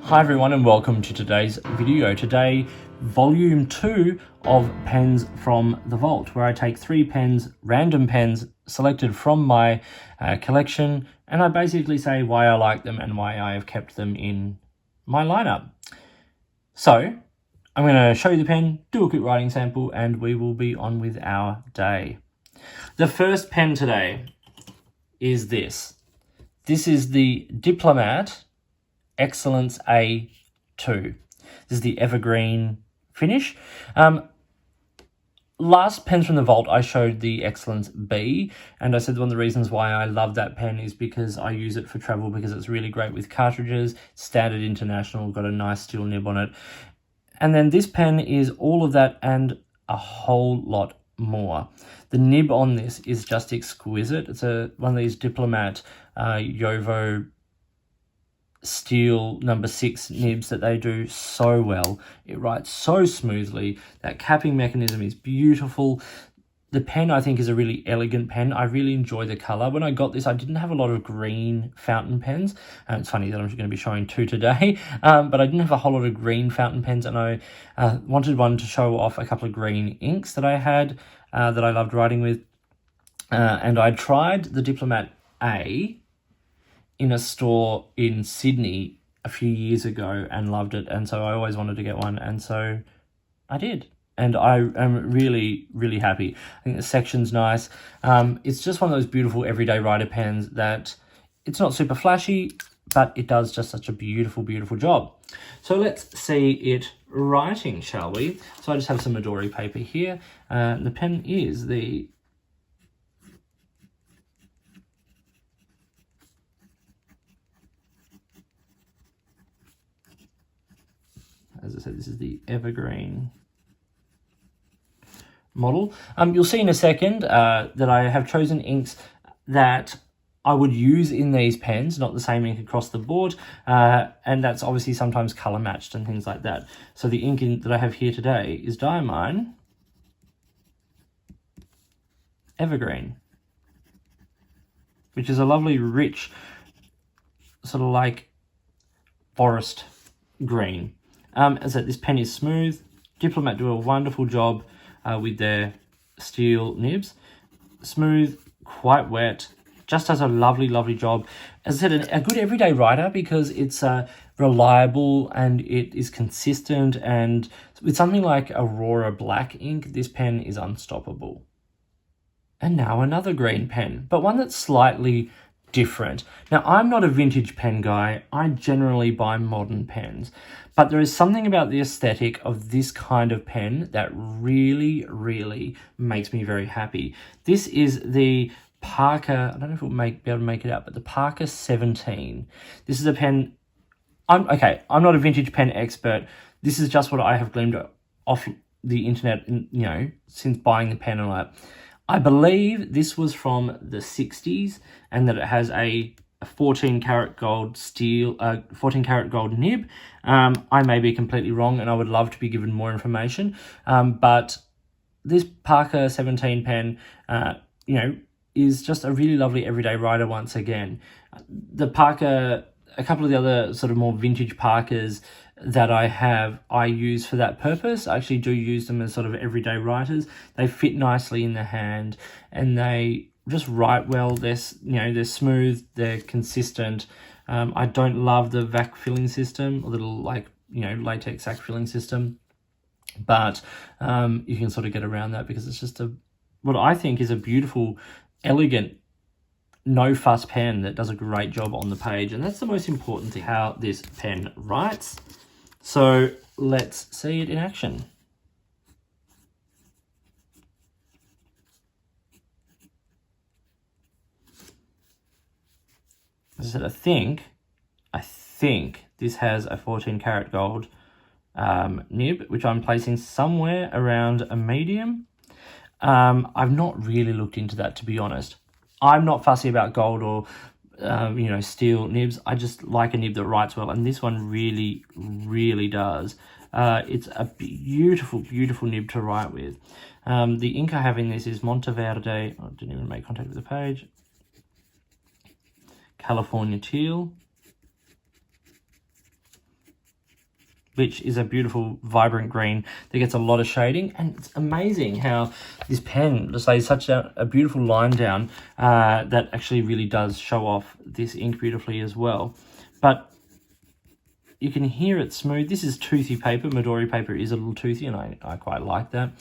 Hi everyone and welcome to today's video. Today, volume 2 of Pens from the Vault, where I take 3 pens, random pens selected from my collection, and I basically say why I like them and why I have kept them in my lineup. So, I'm going to show you the pen, do a quick writing sample, and we will be on with our day. The first pen today is this. This is the Diplomat Excellence A2. This is the Evergreen finish. Last pens from the Vault, I showed the Excellence B, and I said one of the reasons why I love that pen is because I use it for travel, because it's really great with cartridges, standard international, got a nice steel nib on it. And then this pen is all of that and a whole lot more. The nib on this is just exquisite. It's one of these Diplomat Jovo steel number 6 nibs that they do so well. It writes so smoothly. That capping mechanism is beautiful. The pen, I think, is a really elegant pen. I really enjoy the color. When I got this, I didn't have a lot of green fountain pens. It's funny that I'm going to be showing 2 today, but I didn't have a whole lot of green fountain pens, and I wanted one to show off a couple of green inks that I had that I loved writing with. And I tried the Diplomat A in a store in Sydney a few years ago and loved it, and so I always wanted to get one, and so I did, and I am really, really happy. I think the section's nice. It's just one of those beautiful everyday writer pens that it's not super flashy, but it does just such a beautiful, beautiful job. So let's see it writing, shall we? So I just have some Midori paper here. The pen is the as I said, this is the Evergreen model. You'll see in a second that I have chosen inks that I would use in these pens, not the same ink across the board, and that's obviously sometimes color matched and things like that. So the ink that I have here today is Diamine Evergreen, which is a lovely, rich, sort of like forest green. As I said, this pen is smooth. Diplomat do a wonderful job with their steel nibs. Smooth, quite wet, just does a lovely, lovely job. As I said, a good everyday writer because it's reliable and it is consistent, and with something like Aurora Black ink, this pen is unstoppable. And now another green pen, but one that's slightly different. Now, I'm not a vintage pen guy. I generally buy modern pens, but there is something about the aesthetic of this kind of pen that really, really makes me very happy. This is the Parker, I don't know if we'll be able to make it out, but the Parker 17. This is a pen, I'm not a vintage pen expert. This is just what I have gleaned off the internet, since buying the pen and all that. I believe this was from the 60s, and that it has a 14 karat gold steel, 14 karat gold nib. I may be completely wrong, and I would love to be given more information. But this Parker 17 pen, is just a really lovely everyday writer once again. The Parker, a couple of the other sort of more vintage Parkers that I have, I use for that purpose. I actually do use them as sort of everyday writers. They fit nicely in the hand, and they just write well. They're smooth, they're consistent. I don't love the vac filling system, a little latex sac filling system, but you can sort of get around that because it's just what I think is a beautiful, elegant, no fuss pen that does a great job on the page, and that's the most important thing, how this pen writes. So let's see it in action. As I said, I think this has a 14 karat gold nib, which I'm placing somewhere around a medium. I've not really looked into that, to be honest. I'm not fussy about gold or steel nibs. I just like a nib that writes well, and this one really, really does. It's a beautiful, beautiful nib to write with. The ink I have in this is Monteverde. I didn't even make contact with the page. California Teal. which is a beautiful, vibrant green that gets a lot of shading. And it's amazing how this pen just lays such a beautiful line down that actually really does show off this ink beautifully as well. But you can hear it smooth. This is toothy paper. Midori paper is a little toothy, and I quite like that.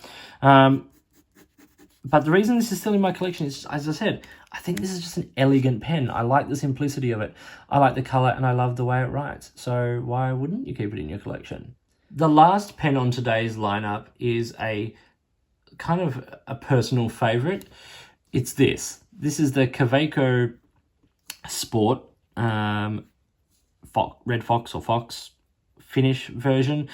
But the reason this is still in my collection is, as I said, I think this is just an elegant pen. I like the simplicity of it. I like the color, and I love the way it writes. So why wouldn't you keep it in your collection? The last pen on today's lineup is a kind of a personal favorite. It's this. This is the Kaweco Sport Red Fox or Fox finish version.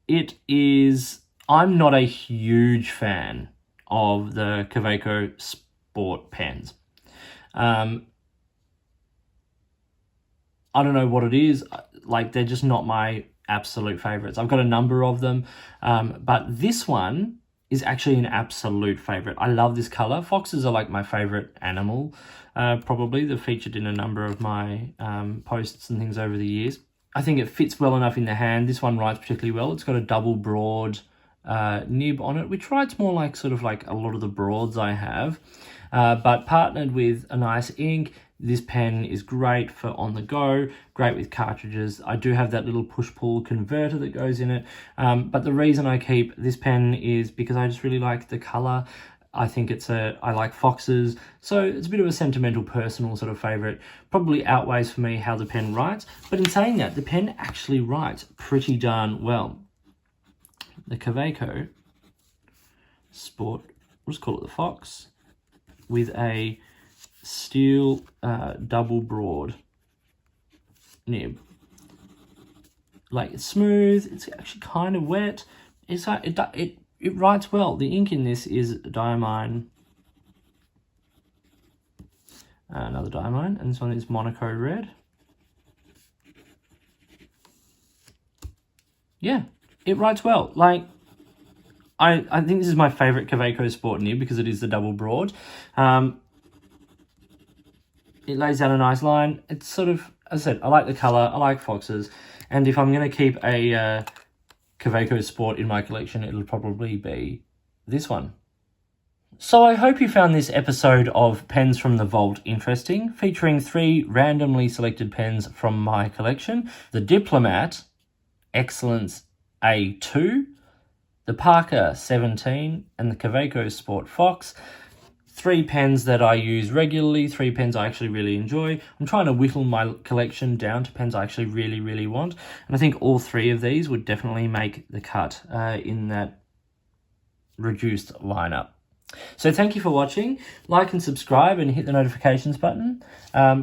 It is... I'm not a huge fan of the Kaweco Sport pens. I don't know what it is. Like, they're just not my absolute favorites. I've got a number of them, but this one is actually an absolute favorite. I love this color. Foxes are like my favorite animal, probably. They're featured in a number of my posts and things over the years. I think it fits well enough in the hand. This one writes particularly well. It's got a double broad nib on it, which writes more like sort of like a lot of the broads I have, but partnered with a nice ink. This pen is great for on the go, great with cartridges. I do have that little push-pull converter that goes in it, but the reason I keep this pen is because I just really like the color. I think I like foxes, so it's a bit of a sentimental, personal sort of favorite. Probably outweighs for me how the pen writes, but in saying that, the pen actually writes pretty darn well. The Kaweco Sport, we'll just call it the Fox, with a steel double broad nib. Like, it's smooth, it's actually kind of wet. It's like, it writes well. The ink in this is Diamine, another Diamine, and this one is Monaco Red. Yeah, it writes well. Like, I think this is my favorite Kaweco Sport nib because it is the double broad. It lays down a nice line. It's sort of, as I said, I like the color, I like foxes, and if I'm going to keep a Kaweco Sport in my collection, it'll probably be this one. So I hope you found this episode of Pens from the Vault interesting, featuring 3 randomly selected pens from my collection: the Diplomat Excellence A2, the Parker 17, and the Kaweco Sport Fox. 3 pens that I use regularly, 3 pens I actually really enjoy. I'm trying to whittle my collection down to pens I actually really, really want. And I think all 3 of these would definitely make the cut in that reduced lineup. So thank you for watching. Like and subscribe and hit the notifications button.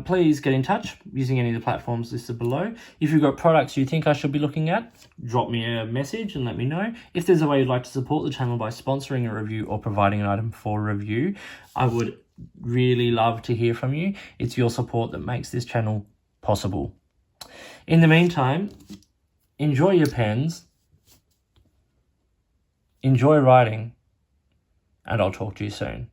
Please get in touch using any of the platforms listed below. If you've got products you think I should be looking at, drop me a message and let me know. If there's a way you'd like to support the channel by sponsoring a review or providing an item for review, I would really love to hear from you. It's your support that makes this channel possible. In the meantime, enjoy your pens, enjoy writing, and I'll talk to you soon.